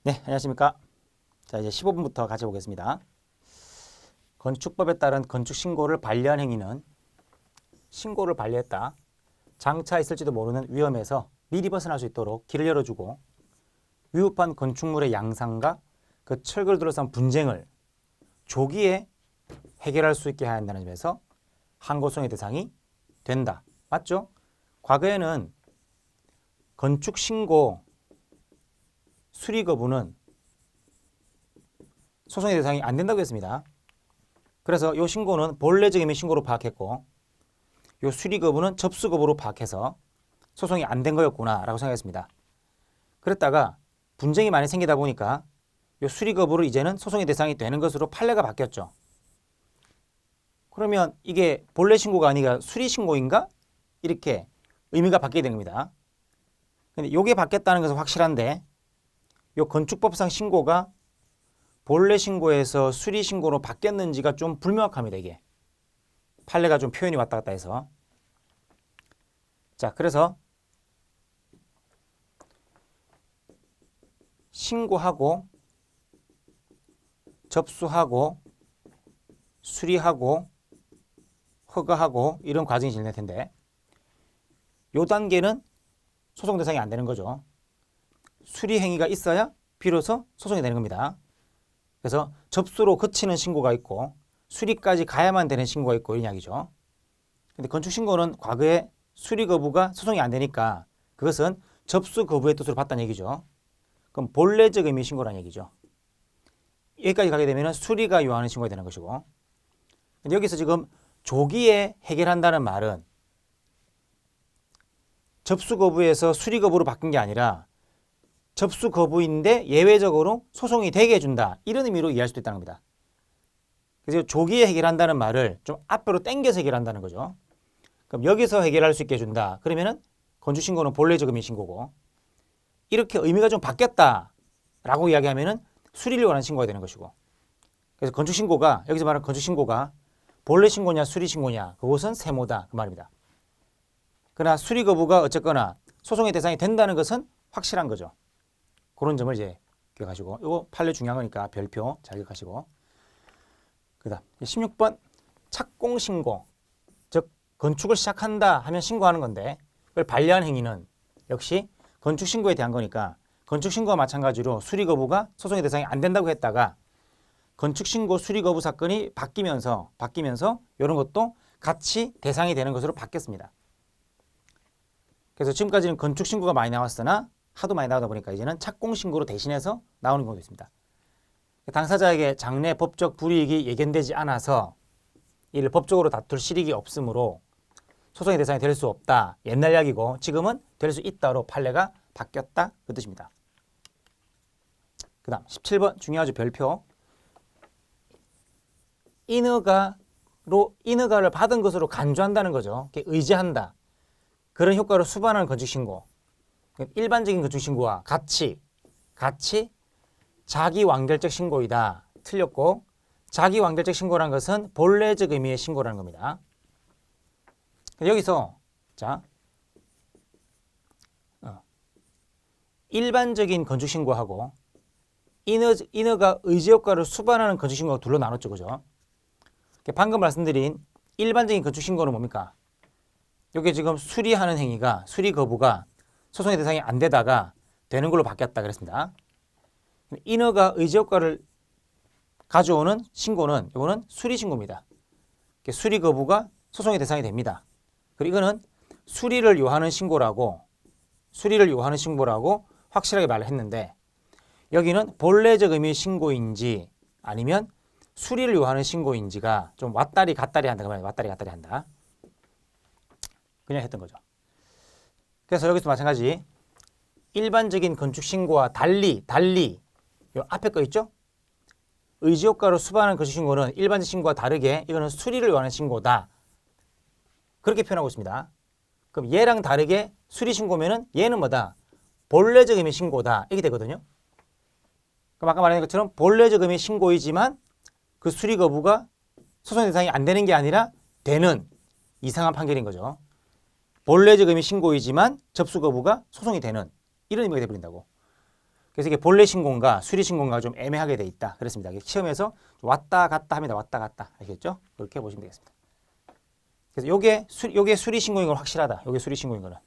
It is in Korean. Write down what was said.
네, 안녕하십니까. 자, 이제 15분부터 같이 보겠습니다. 건축법에 따른 건축 신고를 반려한 행위는 신고를 반려했다. 장차 있을지도 모르는 위험에서 미리 벗어날 수 있도록 길을 열어주고 위급한 건축물의 양상과 그 철거를 둘러싼 분쟁을 조기에 해결할 수 있게 해야 한다는 점에서 항고성의 대상이 된다. 맞죠? 과거에는 건축 신고 수리 거부는 소송의 대상이 안 된다고 했습니다. 그래서 이 신고는 본래적 의미 신고로 파악했고 이 수리 거부는 접수 거부로 파악해서 소송이 안 된 거였구나 라고 생각했습니다. 그랬다가 분쟁이 많이 생기다 보니까 이 수리 거부를 이제는 소송의 대상이 되는 것으로 판례가 바뀌었죠. 그러면 이게 본래 신고가 아니라 수리 신고인가? 이렇게 의미가 바뀌게 된 겁니다. 근데 이게 바뀌었다는 것은 확실한데 이 건축법상 신고가 본래 신고에서 수리 신고로 바뀌었는지가 좀 불명확합니다. 이게 판례가 좀 표현이 왔다 갔다 해서. 자, 그래서 신고하고 접수하고 수리하고 허가하고 이런 과정이 진행될 텐데 이 단계는 소송 대상이 안 되는 거죠. 수리 행위가 있어야 비로소 소송이 되는 겁니다. 그래서 접수로 그치는 신고가 있고 수리까지 가야만 되는 신고가 있고 이런 이야기죠. 근데 건축신고는 과거에 수리 거부가 소송이 안 되니까 그것은 접수 거부의 뜻으로 봤다는 얘기죠. 그럼 본래적 의미 신고라는 얘기죠. 여기까지 가게 되면 수리가 요하는 신고가 되는 것이고 근데 여기서 지금 조기에 해결한다는 말은 접수 거부에서 수리 거부로 바뀐 게 아니라 접수 거부인데 예외적으로 소송이 되게 해준다. 이런 의미로 이해할 수도 있다는 겁니다. 그래서 조기에 해결한다는 말을 좀 앞으로 당겨서 해결한다는 거죠. 그럼 여기서 해결할 수 있게 해준다. 그러면은 건축신고는 본래적 의미 신고고 이렇게 의미가 좀 바뀌었다라고 이야기하면은 수리를 원하는 신고가 되는 것이고 그래서 건축신고가 여기서 말하는 건축신고가 본래 신고냐 수리 신고냐 그것은 세모다 그 말입니다. 그러나 수리 거부가 어쨌거나 소송의 대상이 된다는 것은 확실한 거죠. 그런 점을 이제 기억하시고 이거 판례 중요한 거니까 별표 잘 기억하시고 그다음 16번 착공신고 즉 건축을 시작한다 하면 신고하는 건데 그걸 반려한 행위는 역시 건축신고에 대한 거니까 건축신고와 마찬가지로 수리 거부가 소송의 대상이 안 된다고 했다가 건축신고 수리 거부 사건이 바뀌면서 이런 것도 같이 대상이 되는 것으로 바뀌었습니다. 그래서 지금까지는 건축신고가 많이 나왔으나 하도 많이 나오다 보니까 이제는 착공신고로 대신해서 나오는 경우도 있습니다. 당사자에게 장래 법적 불이익이 예견되지 않아서 이를 법적으로 다툴 실익이 없으므로 소송의 대상이 될 수 없다. 옛날 이야기고 지금은 될 수 있다로 판례가 바뀌었다. 그 뜻입니다. 그 다음 17번 중요하죠. 별표. 인허가를 받은 것으로 간주한다는 거죠. 의지한다. 그런 효과를 수반하는 건축신고. 일반적인 건축신고와 같이 자기 완결적 신고이다. 틀렸고 자기 완결적 신고라는 것은 본래적 의미의 신고라는 겁니다. 여기서 자 일반적인 건축신고하고 인허가 의지 효과를 수반하는 건축신고가 둘로 나눴죠. 그죠? 방금 말씀드린 일반적인 건축신고는 뭡니까? 여기 지금 수리하는 행위가 수리 거부가 소송의 대상이 안 되다가 되는 걸로 바뀌었다 그랬습니다. 인허가 의지 효과를 가져오는 신고는 이거는 수리 신고입니다. 수리 거부가 소송의 대상이 됩니다. 그리고 이거는 수리를 요하는 신고라고 확실하게 말을 했는데 여기는 본래적 의미의 신고인지 아니면 수리를 요하는 신고인지가 좀 왔다리 갔다리 한다. 왔다리 갔다리 한다. 그냥 했던 거죠. 그래서 여기서 마찬가지 일반적인 건축신고와 달리 요 앞에 거 있죠? 의지효과로 수반하는 건축신고는 일반적 신고와 다르게 이거는 수리를 요하는 신고다. 그렇게 표현하고 있습니다. 그럼 얘랑 다르게 수리신고면은 얘는 뭐다? 본래적 의미 신고다. 이렇게 되거든요. 그럼 아까 말한 것처럼 본래적 의미 신고이지만 그 수리 거부가 소송 대상이 안 되는 게 아니라 되는 이상한 판결인 거죠. 본래적 의미 신고이지만 접수 거부가 소송이 되는 이런 의미가 되어버린다고. 그래서 이게 본래 신고인가 수리 신고인가 좀 애매하게 돼 있다. 그랬습니다. 시험에서 왔다 갔다 합니다. 왔다 갔다. 아시겠죠? 그렇게 보시면 되겠습니다. 그래서 요게 수리 신고인 건 확실하다. 요게 수리 신고인 거는.